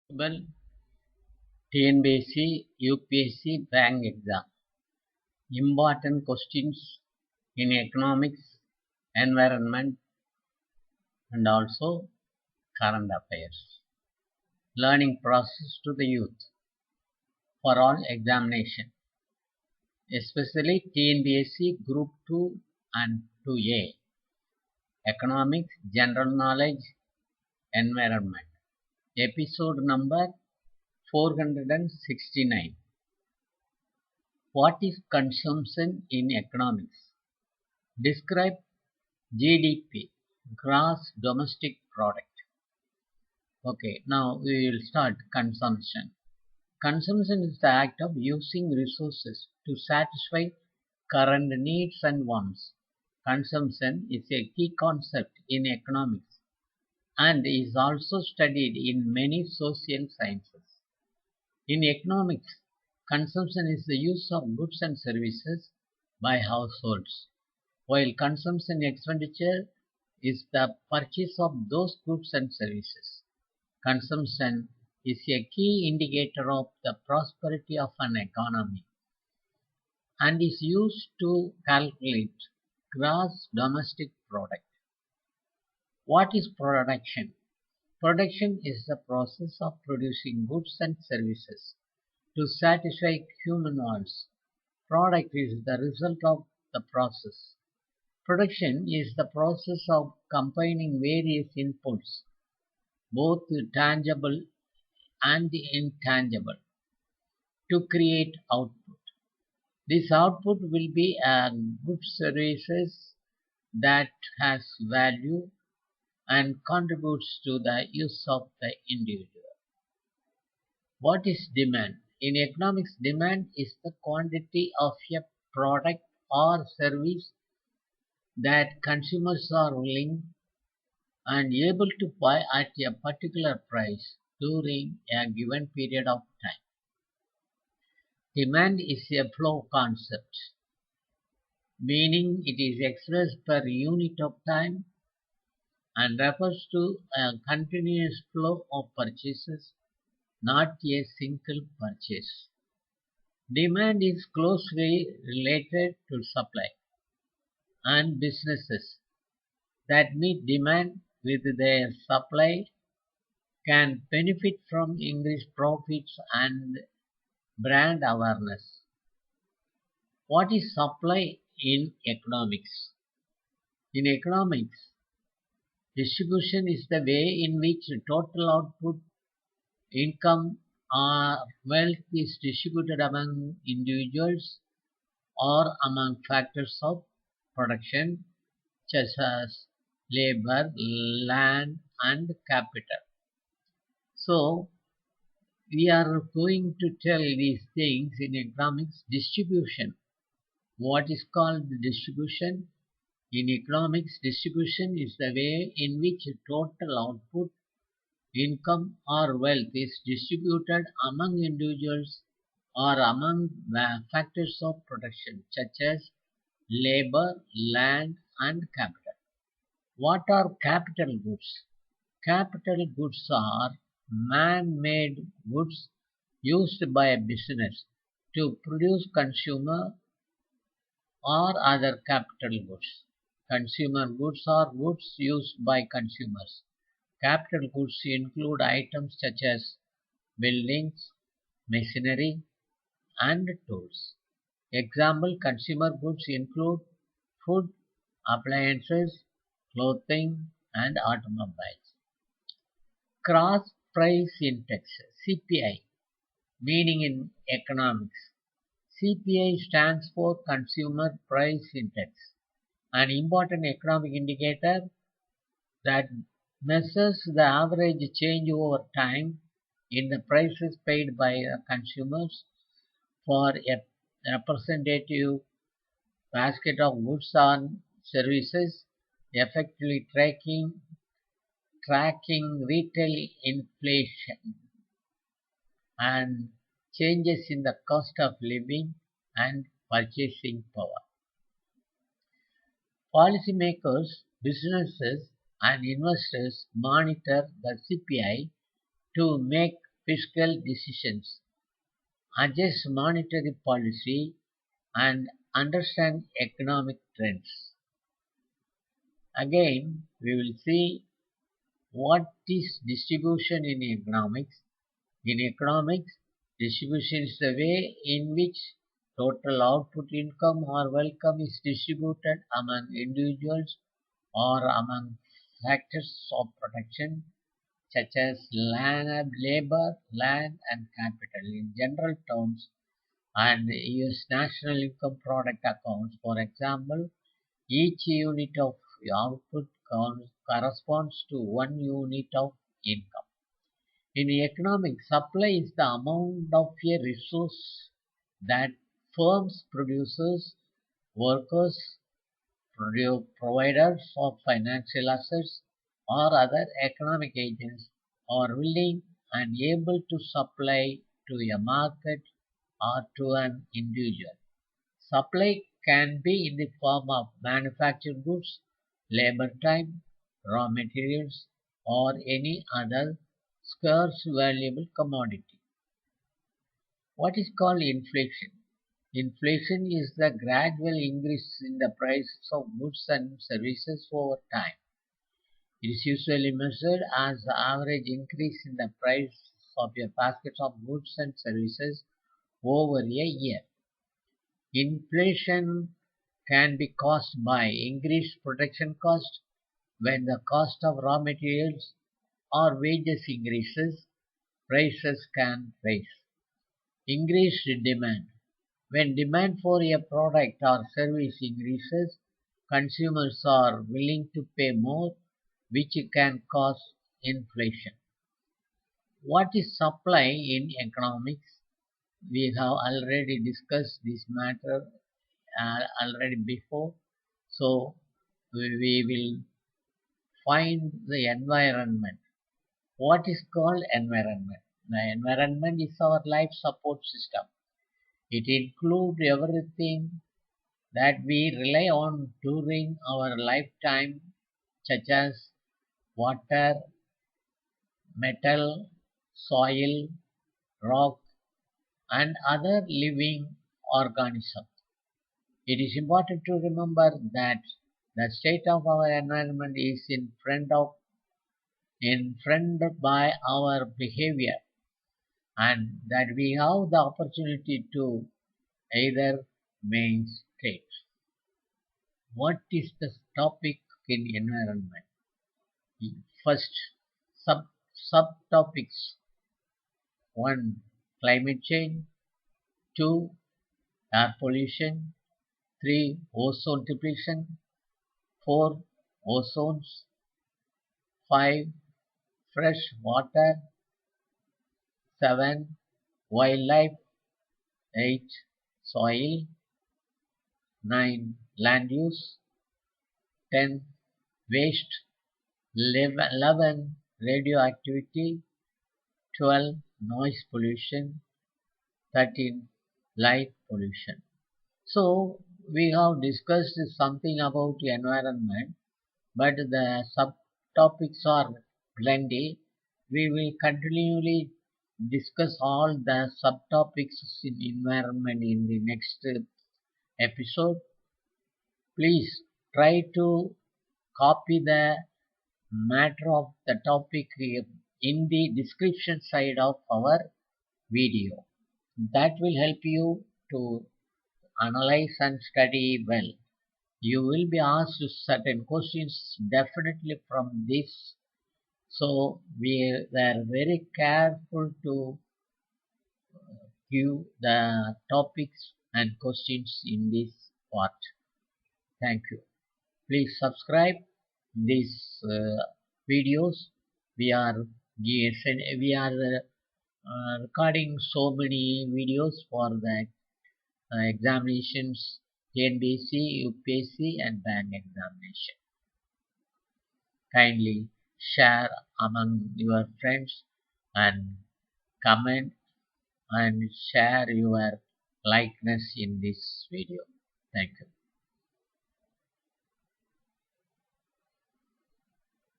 Well, TNPSC, UPSC bank exam. Important questions in economics, environment, and also current affairs. Learning process to the youth for all examination, especially TNPSC Group 2 and 2A. Economics, general knowledge, environment. Episode number 469. What is consumption in economics? Describe GDP, gross domestic product. Okay, now we will start consumption. Consumption is the act of using resources to satisfy current needs and wants. Consumption is a key concept in economics and is also studied in many social sciences. In economics, consumption is the use of goods and services by households, while consumption expenditure is the purchase of those goods and services. Consumption is a key indicator of the prosperity of an economy and is used to calculate gross domestic product. What is production? Production is the process of producing goods and services to satisfy human wants. Product is the result of the process. Production is the process of combining various inputs, both tangible and intangible, to create output. This output will be a good services that has value and contributes to the use of the individual. What is demand? In economics, demand is the quantity of a product or service that consumers are willing and able to buy at a particular price during a given period of time. Demand is a flow concept, meaning it is expressed per unit of time and refers to a continuous flow of purchases, not a single purchase. Demand is closely related to supply, and businesses that meet demand with their supply can benefit from increased profits and brand awareness. What is supply in economics? In economics, distribution is the way in which total output, income, or wealth is distributed among individuals or among factors of production such as labor, land, and capital. So, we are going to tell these things in economics. Distribution. What is called distribution? In economics, distribution is the way in which total output, income, or wealth is distributed among individuals or among factors of production such as labor, land, and capital. What are capital goods? Capital goods are man-made goods used by a business to produce consumer or other capital goods. Consumer goods are goods used by consumers. Capital goods include items such as buildings, machinery, and tools. Example consumer goods include food, appliances, clothing, and automobiles. Cross price index CPI, meaning in economics. CPI stands for Consumer Price Index, an important economic indicator that measures the average change over time in the prices paid by consumers for a representative basket of goods and services, effectively tracking retail inflation and changes in the cost of living and purchasing power. Policymakers, businesses, and investors monitor the CPI to make fiscal decisions, adjust monetary policy, and understand economic trends. Again, we will see what is distribution in economics. In economics, distribution is the way in which total output income or wealth is distributed among individuals or among factors of production such as land, labor, land and capital in general terms, and US national income product accounts. For example, each unit of output corresponds to one unit of income. In economics, supply is the amount of a resource that firms, producers, workers, providers of financial assets, or other economic agents are willing and able to supply to a market or to an individual. Supply can be in the form of manufactured goods, labor time, raw materials, or any other scarce valuable commodity. What is called inflation? Inflation is the gradual increase in the prices of goods and services over time. It is usually measured as the average increase in the price of a basket of goods and services over a year. Inflation can be caused by increased production cost when the cost of raw materials or wages increases, prices can rise. Increased demand. When demand for a product or service increases, consumers are willing to pay more, which can cause inflation. What is supply in economics? We have already discussed this matter already before. So we will find the environment. What is called environment? The environment is our life support system. It includes everything that we rely on during our lifetime, such as water, metal, soil, rock, and other living organisms. It is important to remember that the state of our environment is influenced by our behavior, and that we have the opportunity to either main state. What is the topic in environment? First, subtopics: 1. Climate change. 2. Air pollution. 3. Ozone depletion. 4. Ozones. 5. Fresh water. 7. Wildlife. 8. Soil. 9. Land use. 10. Waste. 11. Radioactivity. 12. Noise pollution. 13. Light pollution. So we have discussed something about the environment, but the subtopics are plenty. We will continually discuss all the subtopics in environment in the next episode. Please try to copy the matter of the topic in the description side of our video. That will help you to analyze and study well. You will be asked certain questions definitely from this. So we were very careful to give the topics and questions in this part. Thank you. Please subscribe these videos. We are recording so many videos for the examinations, TNPSC, UPSC and bank examination. Kindly share among your friends and comment and share your likeness in this video. Thank you.